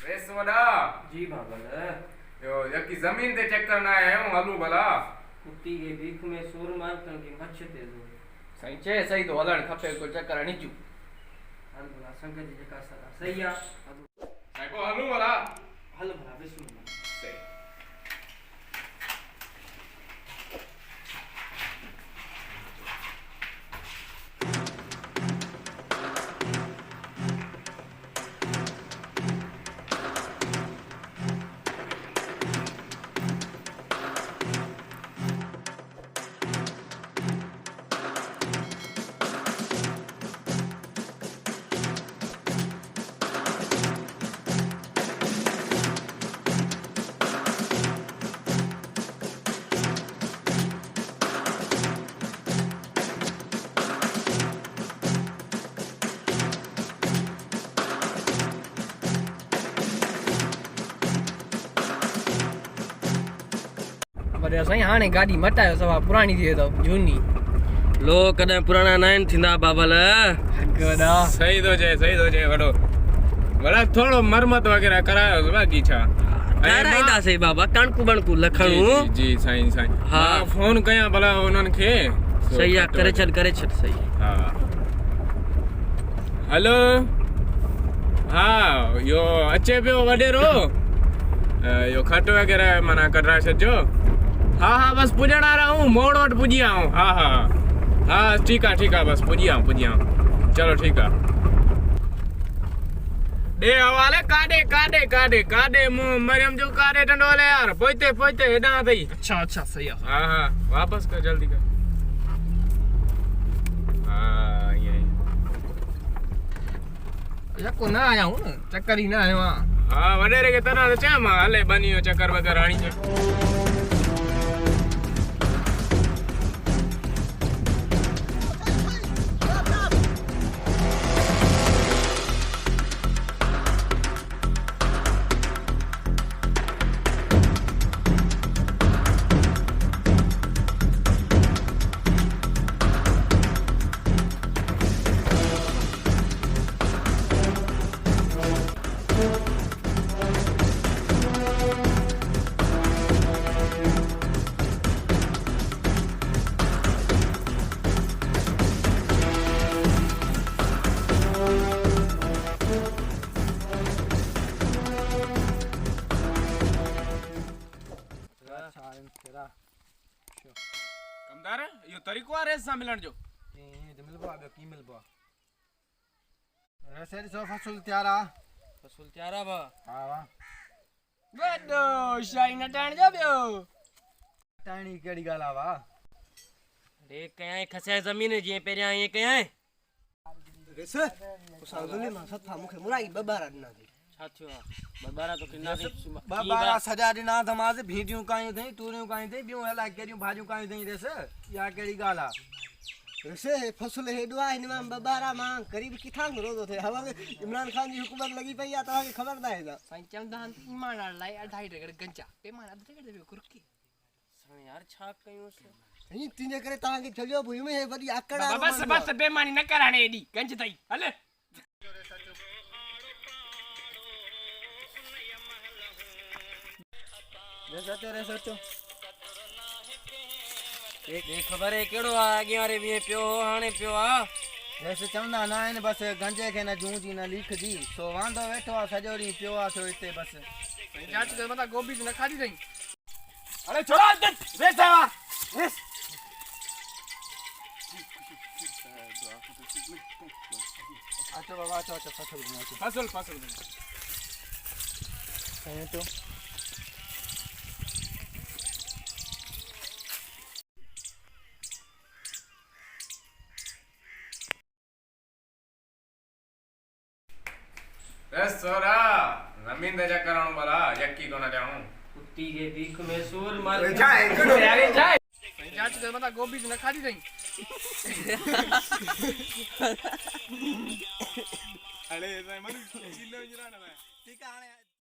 रेसवड़ा जी बाबल यो यकी जमीन ते चेक करना आया हूं हलू भला कुत्ती के भीख में सूर मारतन की मच्छ ते दो सही चे सही तो हलण खपे को चक्कर हणी जू हल भला संगत जी का सदा सही आ साइको हलू भला हल भला बिस्मिल्लाह सही पर सही हाणे गाड़ी मटायो सवा पुरानी थी तो जूनी लो कदे पुराना नाइन थिंदा बाबल गदा सही तो जे वडो वड़ा थोड़ो मरमत वगैरह करायो बाकी छा कराइंदा से बाबा कणकु बणकु लखणू जी साईं हाँ। फोन कया भला उनन खे सही आ करे छट सही हाँ हेलो हाँ यो अचे पियो वडेरो यो खट वगैरह मना कटरा छजो हाँ बस पुजण आ रहा हूँ मोड़ वट पुजी आऊं हाँ ठीक है बस पुजी आऊं चलो ठीक है दे हवाले काडे मरियम जो काडे टंडोले यार पोइते हेडा थई अच्छा सही है हाँ वापस कर जल्दी कर हाँ यही यको ना आया हूं न चक्कर ही ना आयो हाँ वडेरे के तरह चे मां हले बनियो चक्कर वगैरह हणी छे कमदार यो तरीको आ रेस सा मिलण जो मिलबो आ की मिलबो रसेरी सो फसूल त्यारा बा हां वाह वडो शाई न टाण जा बियो टाणी केड़ी गाल आवा रे कया खसे जमीन जे पेरिया ये कया रेस उसादुले मा सथा मुखे मुराई बबारा दिना दे छाथयो बबारा तो किना दे बबारा सजा दिना दमाज भीडियो काई दे तूरियो काई दे बियो हला केरियो भाजियो काई दे रेस या केड़ी गाला रेस फसल हेडवा इनवा बबारा मा करीब किथा रोदो थे हवा इमरान खान जी हुकूमत लगी पई या तवा के खबर ना है साईं चमदान ईमान लाई 2.5 रगड़ गंजा पेमान अध रगड़ दे कुरकी साईं यार छा कयो से नी तिने करे ता के चलियो भूमि में है बड़ी आकड़ा बस बेमानी न कराने एडी गंज तई हले रे सचो एक खबर है केड़ो आगे वारे भी पियो हाने पियो आ ऐसे चमदा ना है बस गंजे के ना जूजी ना लिख दी सो वांदो बैठो आ सजोरी पियो आ सो इते बस जाच के मता गोभी न खादी दई अरे छोड़ा रेस आवा रेस आचो बाबा आचो फसल कहीं तो बस सोरा जमीन दे चक्कर आऊं भला यक्की कोना जाऊं कुत्ती के भीख में सूर मार जाए जाए जाच के मता गोभी न खादी दई अरे मन किलो जरा ना ठीक है